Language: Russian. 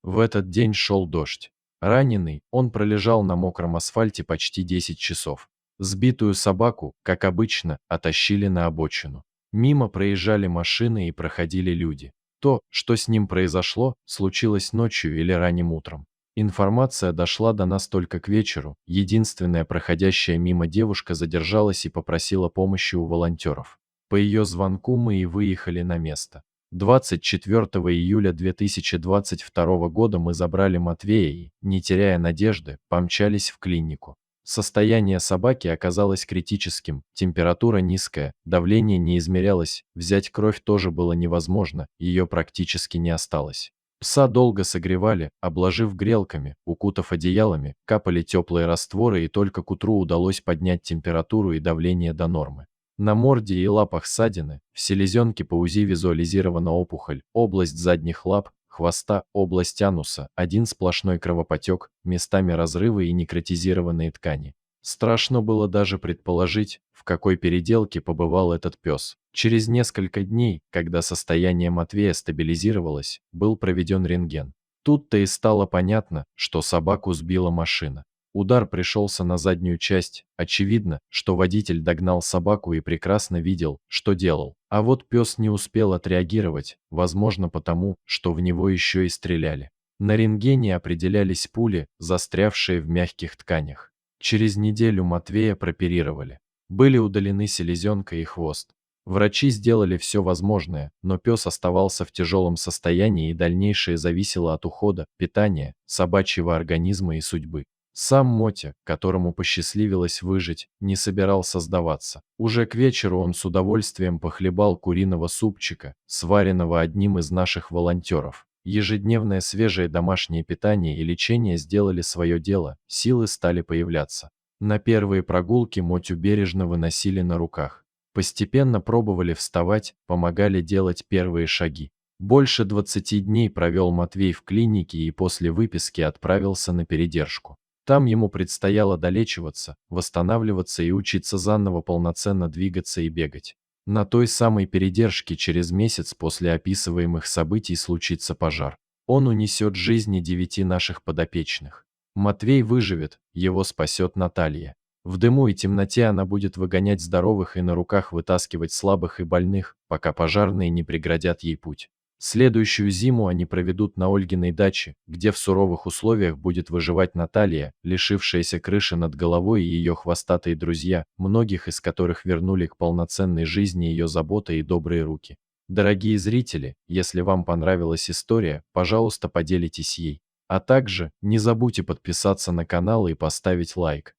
В этот день шел дождь. Раненый, он пролежал на мокром асфальте почти 10 часов. Сбитую собаку, как обычно, оттащили на обочину. Мимо проезжали машины и проходили люди. То, что с ним произошло, случилось ночью или ранним утром. Информация дошла до нас только к вечеру. Единственная проходящая мимо девушка задержалась и попросила помощи у волонтеров. По ее звонку мы и выехали на место. 24 июля 2022 года мы забрали Матвея и, не теряя надежды, помчались в клинику. Состояние собаки оказалось критическим, температура низкая, давление не измерялось, взять кровь тоже было невозможно, ее практически не осталось. Пса долго согревали, обложив грелками, укутав одеялами, капали теплые растворы и только к утру удалось поднять температуру и давление до нормы. На морде и лапах ссадины, в селезенке по УЗИ визуализирована опухоль, область задних лап, хвоста, область ануса, один сплошной кровопотек, местами разрывы и некротизированные ткани. Страшно было даже предположить, в какой переделке побывал этот пес. Через несколько дней, когда состояние Матвея стабилизировалось, был проведен рентген. Тут-то и стало понятно, что собаку сбила машина. Удар пришелся на заднюю часть, очевидно, что водитель догнал собаку и прекрасно видел, что делал. А вот пес не успел отреагировать, возможно потому, что в него еще и стреляли. На рентгене определялись пули, застрявшие в мягких тканях. Через неделю Матвея прооперировали. Были удалены селезенка и хвост. Врачи сделали все возможное, но пес оставался в тяжелом состоянии и дальнейшее зависело от ухода, питания, собачьего организма и судьбы. Сам Мотя, которому посчастливилось выжить, не собирался сдаваться. Уже к вечеру он с удовольствием похлебал куриного супчика, сваренного одним из наших волонтеров. Ежедневное свежее домашнее питание и лечение сделали свое дело, силы стали появляться. На первые прогулки Мотю бережно выносили на руках. Постепенно пробовали вставать, помогали делать первые шаги. Больше 20 дней провел Матвей в клинике и после выписки отправился на передержку. Там ему предстояло долечиваться, восстанавливаться и учиться заново полноценно двигаться и бегать. На той самой передержке через месяц после описываемых событий случится пожар. Он унесет жизни 9 наших подопечных. Матвей выживет, его спасет Наталья. В дыму и темноте она будет выгонять здоровых и на руках вытаскивать слабых и больных, пока пожарные не преградят ей путь. Следующую зиму они проведут на Ольгиной даче, где в суровых условиях будет выживать Наталья, лишившаяся крыши над головой, и ее хвостатые друзья, многих из которых вернули к полноценной жизни ее забота и добрые руки. Дорогие зрители, если вам понравилась история, пожалуйста, поделитесь ей. А также не забудьте подписаться на канал и поставить лайк.